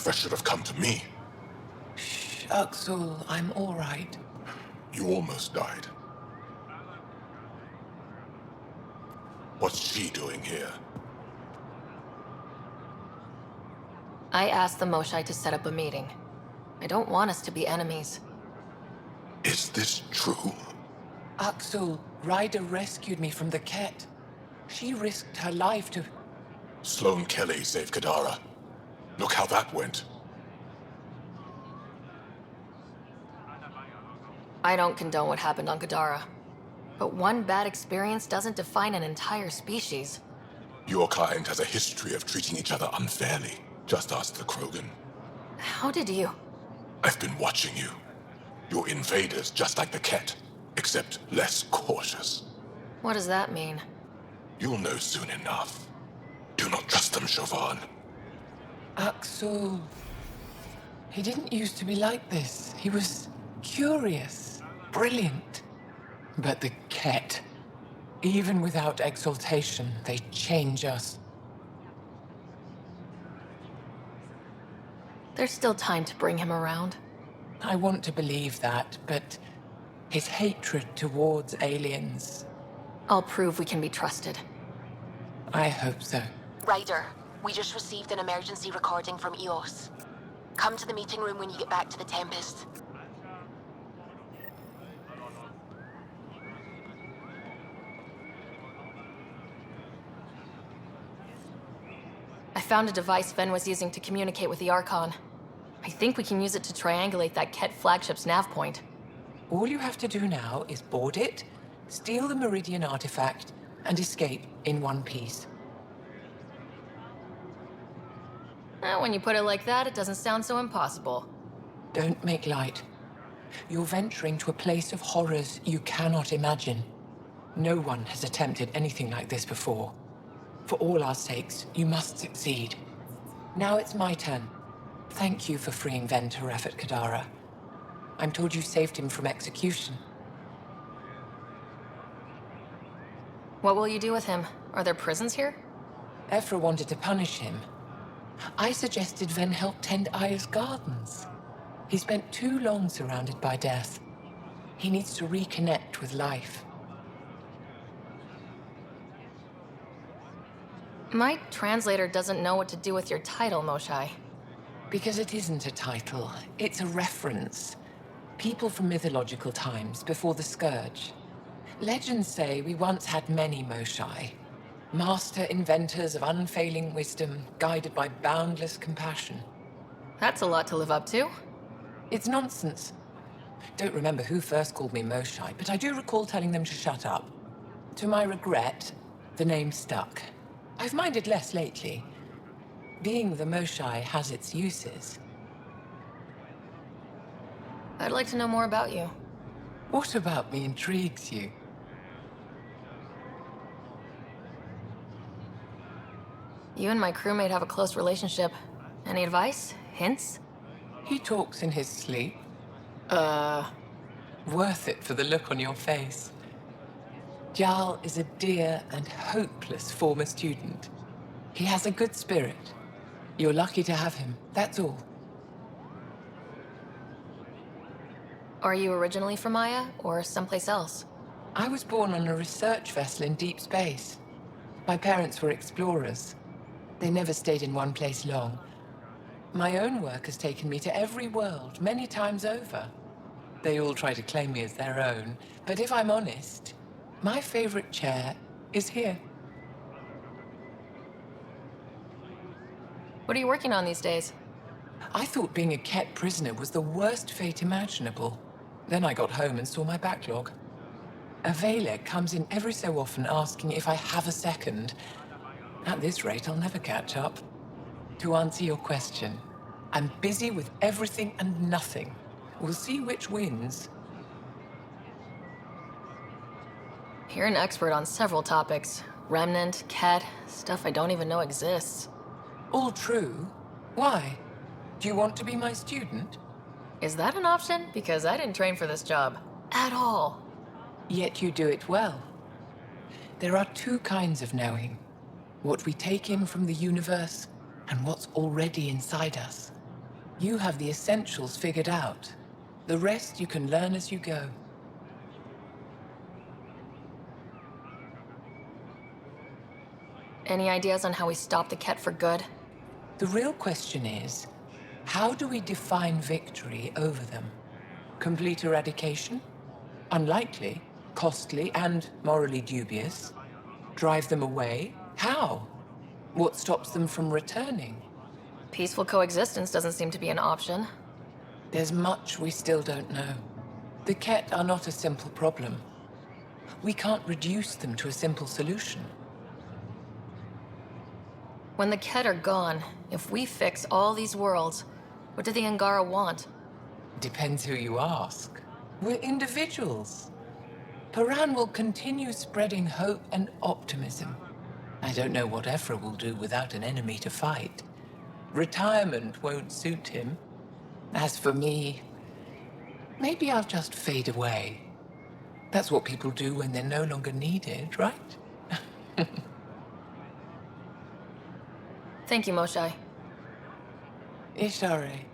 threat should have come to me. Shh, Axel, I'm all right. You almost died. What's she doing here? I asked the Moshai to set up a meeting. I don't want us to be enemies. Is this true? Axel, Ryder rescued me from the Ket. She risked her life to... Sloane Kelly saved Kadara. Look how that went. I don't condone what happened on Kadara. But one bad experience doesn't define an entire species. Your kind has a history of treating each other unfairly. Just ask the Krogan. How did you? I've been watching you. You're invaders just like the Ket, except less cautious. What does that mean? You'll know soon enough. Do not trust them, Chauvin. Axel... He didn't used to be like this. He was curious, brilliant. But the Ket, even without exaltation, they change us. There's still time to bring him around. I want to believe that, but his hatred towards aliens... I'll prove we can be trusted. I hope so. Ryder, we just received an emergency recording from EOS. Come to the meeting room when you get back to the Tempest. I found a device Ven was using to communicate with the Archon. I think we can use it to triangulate that Ket flagship's nav point. All you have to do now is board it, steal the Meridian artifact, and escape in one piece. When you put it like that, it doesn't sound so impossible. Don't make light. You're venturing to a place of horrors you cannot imagine. No one has attempted anything like this before. For all our sakes, you must succeed. Now it's my turn. Thank you for freeing Ven Teref at Kadara. I'm told you saved him from execution. What will you do with him? Are there prisons here? Ephra wanted to punish him. I suggested Ven help tend Aya's gardens. He spent too long surrounded by death. He needs to reconnect with life. My translator doesn't know what to do with your title, Moshai. Because it isn't a title, it's a reference. People from mythological times, before the Scourge. Legends say we once had many Moshai. Master inventors of unfailing wisdom, guided by boundless compassion. That's a lot to live up to. It's nonsense. Don't remember who first called me Moshai, but I do recall telling them to shut up. To my regret, the name stuck. I've minded less lately. Being the Moshai has its uses. I'd like to know more about you. What about me intrigues you? You and my crewmate have a close relationship. Any advice? Hints? He talks in his sleep. Worth it for the look on your face. Jarl is a dear and hopeless former student. He has a good spirit. You're lucky to have him, that's all. Are you originally from Maya, or someplace else? I was born on a research vessel in deep space. My parents were explorers. They never stayed in one place long. My own work has taken me to every world, many times over. They all try to claim me as their own, but if I'm honest, my favorite chair is here. What are you working on these days? I thought being a Ket prisoner was the worst fate imaginable. Then I got home and saw my backlog. A Valek comes in every so often asking if I have a second. At this rate, I'll never catch up. To answer your question, I'm busy with everything and nothing. We'll see which wins. You're an expert on several topics. Remnant, Ket, stuff I don't even know exists. All true. Why? Do you want to be my student? Is that an option? Because I didn't train for this job. At all. Yet you do it well. There are two kinds of knowing. What we take in from the universe, and what's already inside us. You have the essentials figured out. The rest you can learn as you go. Any ideas on how we stop the Ket for good? The real question is, how do we define victory over them? Complete eradication? Unlikely, costly, and morally dubious. Drive them away? How? What stops them from returning? Peaceful coexistence doesn't seem to be an option. There's much we still don't know. The Ket are not a simple problem. We can't reduce them to a simple solution. When the Ket are gone, if we fix all these worlds, what do the Angara want? Depends who you ask. We're individuals. Paran will continue spreading hope and optimism. I don't know what Ephra will do without an enemy to fight. Retirement won't suit him. As for me, maybe I'll just fade away. That's what people do when they're no longer needed, right? Thank you, Moshae. Ishare.